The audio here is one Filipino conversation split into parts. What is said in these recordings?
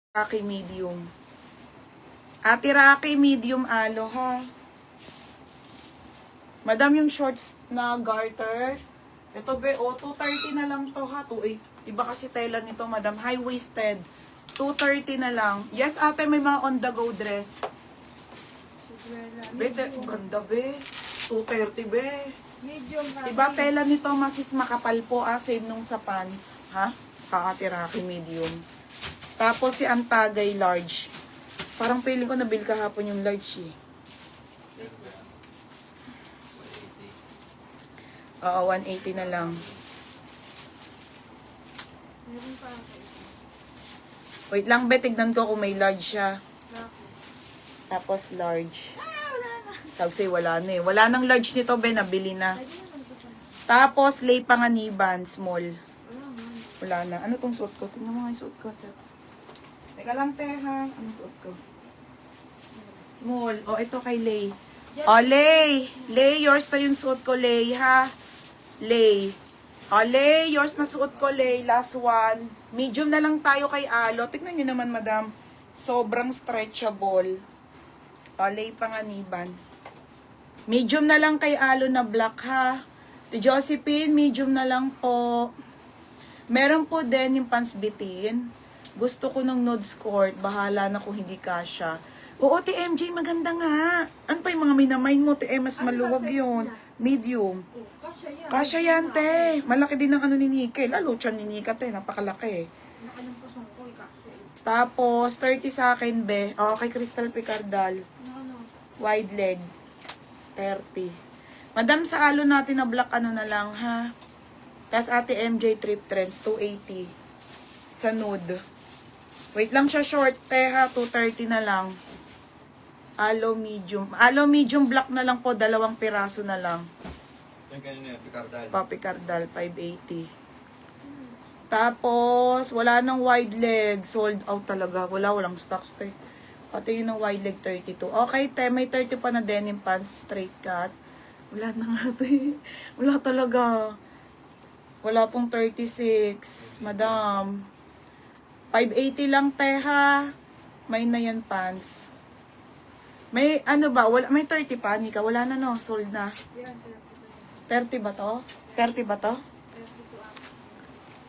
Rocky medium. Ate Rocky medium alo ha. Madam, yung shorts na garter. Ito be, 230 na lang to ha. Iba kasi tela nito, madam. High-waisted. 230 na lang. Yes, ate, may mga on-the-go dress. Be, ganda be. 230 be. Medium na. Iba tela nito, masis makapal po. Same nung sa pants. Ha? Ate Rocky medium. Tapos si Antagay large. Parang feeling ko nabil kahapon yung large eh. Oo, 180 na lang. Meron pa ako. Wait lang, be. Tignan ko kung may large siya. Laki. Tapos large. Wala na. Sabi sa'yo, wala na eh. Wala nang large nito, be. Nabili na. Pwede naman ko sa... Tapos, lay panganiban, small. Wala man. Wala na. Ano tong suot ko? Tingnan mo nga yung suot ko. Teka lang, te, ha? Anong suot ko? Small. O, ito kay Lay. O, Lay. Lay, yours na yung suot ko, Lay, ha? Lay. O, Lay, yours na suot ko, Lay. Last one. Medium na lang tayo kay Alo. Tignan nyo naman, madam. Sobrang stretchable. O, Lay panganiban. Medium na lang kay Alo na black, ha? To Josephine, medium na lang po. Meron po din yung pants bitin. Gusto ko ng nude skirt. Bahala na kung hindi kasha. Oo, TMJ, maganda nga. Ano pa yung mga minamain mo? TM, mas maluwag yun. Medium. Oh, kasya yan. Kasha yan, te. Malaki din ang ano ni Nika. Lalo siya ni Nika, te. Napakalaki. Nakalang pasong ko, kasya eh. Tapos, 30 sa akin, be. O, kay Crystal Picardal. Ano? Wide leg. 30. Madam, sa alo natin na black ano na lang, ha? Tapos, ate MJ Trip Trends, 280. Sa nude. Wait lang siya short, te, ha? 230 na lang. Alo medium. Alo medium black na lang po. 2 piraso na lang. Yung kanina, Picardal. Picardal, 580. Tapos, wala nang wide leg. Sold out talaga. Walang stocks, te. Pati yun ng wide leg, 32. Okay, te. May 30 pa na denim pants. Straight cut. Wala na nga, te. Wala talaga. Wala pong 36. Madam. 580 lang, te, ha. May na yan pants. May ano ba? May 30 pa, Nika? Wala na, no? Sold na. Yan, 30 ba to? 30 ba to? 32 ako.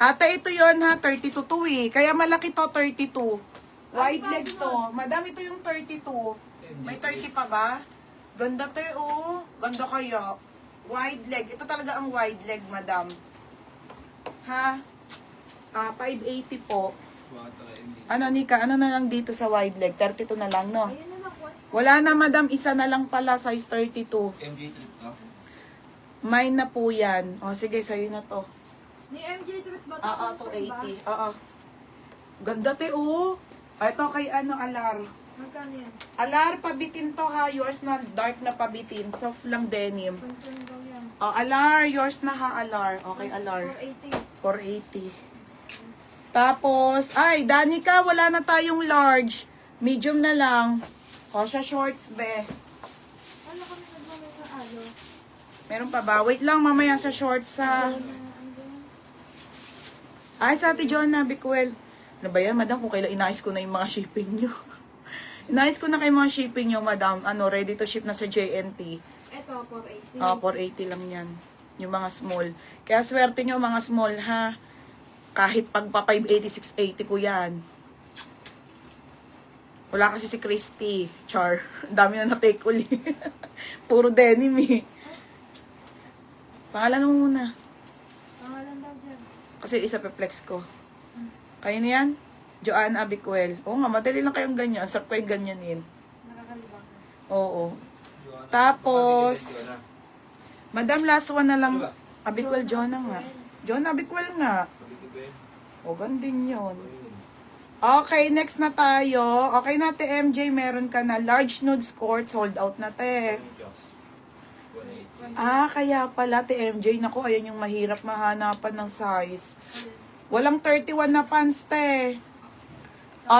Ate, ito yon ha. 32 to eh. Kaya malaki to, 32. Wide leg to. Madam, ito yung 32. May 30 pa ba? Ganda te, oh. Ganda kaya. Wide leg. Ito talaga ang wide leg, madam. Ha? 580 po. Ano, Nika? Ano na lang dito sa wide leg? 32 na lang, no? Ayun na lang po. Wala na, madam. Isa na lang pala, size 32. MJ Trip to? Mine na po yan. O, sige, sa'yo na to. Ni MJ Trip ba? Oo, 280. Oo. Ganda te, oh. Ito kay ano, Alar. Magkano yan? Alar, pabitin to ha. Yours na dark na pabitin. Soft lang denim. Pantun daw yan. Oh, Alar. Yours na ha, Alar. Okay, Alar. 480. 480. Tapos, ay, Danica, wala na tayong large. Medium na lang. O, siya shorts, be. Ano kami nagmamay sa alo? Meron pa ba? Wait lang, mamaya sa shorts ha. Ay, sa Ate Jonah, Bicuel. Ano ba yan, madam? Kung kailan inayos ko na yung mga shipping nyo. Inayos ko na kayo mga shipping nyo, madam. Ano, ready to ship na sa JNT. Ito, 480. 480 lang yan. Yung mga small. Kaya swerte nyo, mga small, ha? Kahit pagpa 580, 680 ko yan. Wala kasi si Christy. Char. Ang dami na na-take uli. Puro denim eh. Pangalan mo muna. Pangalan daw dyan. Kasi isa pe-flex ko. Kayo na yan? Joanna Abicuel. Oo nga, madali lang kayong ganyan. Sarap kayong ganyanin. Nakakalibang. Oo. Tapos, madam, last one na lang. Abicuel, Jonah nga. Jonah Abicuel nga. O, ganding yun. Okay, next na tayo. Okay na, te MJ, meron ka na. Large nude skirt, sold out na, te. Kaya pala, te MJ. Naku, ayan yung mahirap mahanapan ng size. Walang 31 na pants, te.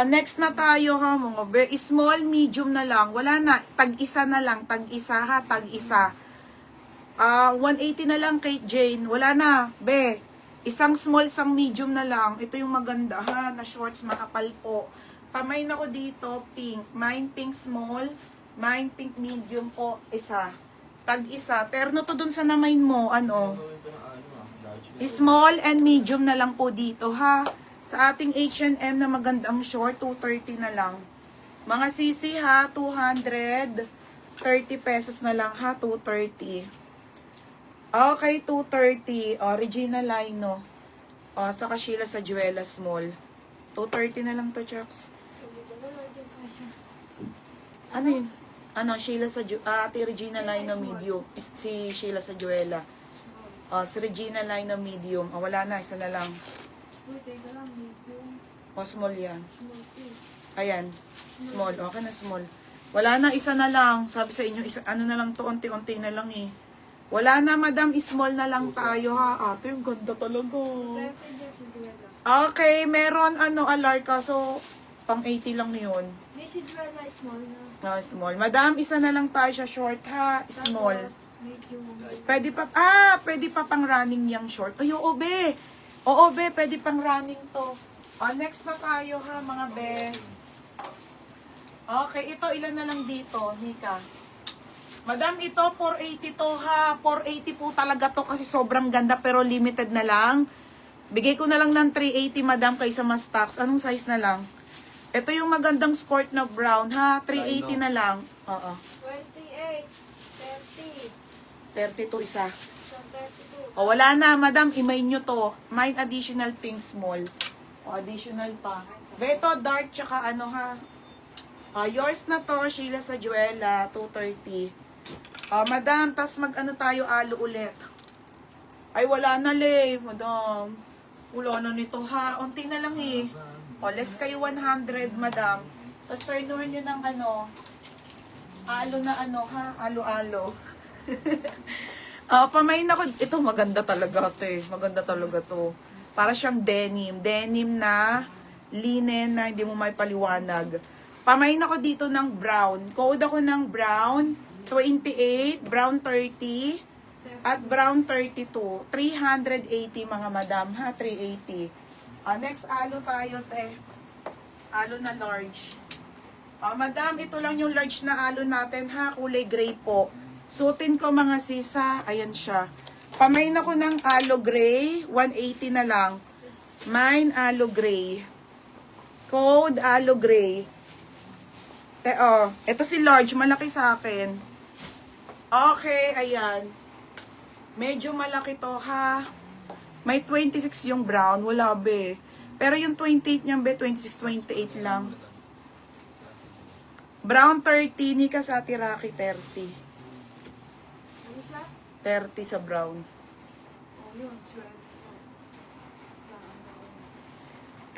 Next na tayo, ha, mga be. Small, medium na lang. Wala na. Tag-isa na lang. Tag-isa, ha. Tag-isa. 180 na lang kay Jane. Wala na, be. Isang small, isang medium na lang. Ito yung maganda, ha, na shorts, makapal po. Pamain ako dito, pink. Mine pink small, mine pink medium po, isa. Tag isa. Terno to dun sa namain mo, ano? Gagawin ko ng large. Small and medium na lang po dito, ha? Sa ating H&M na magandang short, 230 na lang. Mga sisi, ha? 230 pesos na lang, ha? 230. Okay, 230. O, Regina Lino. O, saka Sheila sa Juela Small. 230 na lang to, Chucks. Hindi ko na large yung fashion. Ano yun? Ano, Sheila sa Ate Regina Lino medium. Si Sheila sa Juela. Small. Si Regina Lino medium. Wala na, isa na lang. Uy, teka lang. Medium. Small yan. Small too. Ayan. Small. Okay na, small. Wala na, isa na lang. Sabi sa inyo, isa, ano na lang to, unti-unti na lang eh. Wala na, madam. Small na lang tayo, ha? Ate, ang ganda talaga. 30 dyan si Duela. Okay, meron, alarka. So, pang 80 lang yun. May si Duela small na. Small. Madam, isa na lang tayo sa short, ha? Small. Tapos, medium. Pwede pa pang running yung short. Ay, oo, be. Oo, be, pwede pang running to. Next na tayo, ha, mga be. Okay, ito, ilan na lang dito, Nika? Madam, ito, 480 to, ha. 480 po talaga to kasi sobrang ganda pero limited na lang. Bigay ko na lang ng 380, madam, kaysa mas tax. Anong size na lang? Ito yung magandang skirt na brown, ha. 380 na lang. Oo. 28. 30. 32 isa. Isang 32. Wala na, madam. Imay nyo to. Mine additional pink small. Additional pa. Beto, dark, tsaka ano, ha. Yours na to, Sheila sa Juela, 230. Madam, tas mag-ano tayo, alo ulit. Ay, wala na, le, madam. Wala na nito, ha. Unti na lang, eh. Less kayo 100, madam. Tapos turnuhan nyo ng ano, alo na ano, ha. Alo-alo. Pamain ako. Ito, maganda talaga, te. Maganda talaga to. Para siyang denim. Denim na linen na hindi mo may paliwanag. Pamain ako dito ng brown. Code ako ng brown 28, brown 30, at brown 32. 380 mga madam, ha? 380. Next, alo tayo, te. Alo na large. Madam, ito lang yung large na alo natin, ha? Kulay gray po. Suotin ko mga sisa. Ayan siya. Pamain ako ng alo gray. 180 na lang. Mine, alo gray. Code, alo gray. Ito si large. Malaki sa akin. Okay, ayan. Medyo malaki to, ha? May 26 yung brown. Wala, be. Pero yung 28 niya, be, 26, 28 lang. Brown 30. Nika sa Tiraki 30. Ano siya? 30 sa brown. Yun.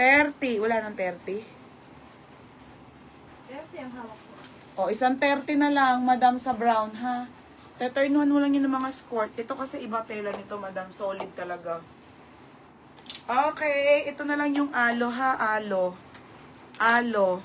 30. Wala nang 30. 30 ang hawak ko. Isang 30 na lang, madam, sa brown, ha? Teturnuhan mo lang yun ng mga skirt. Ito kasi iba tela nito, madam. Solid talaga. Okay, ito na lang yung alo, ha? Alo. Alo.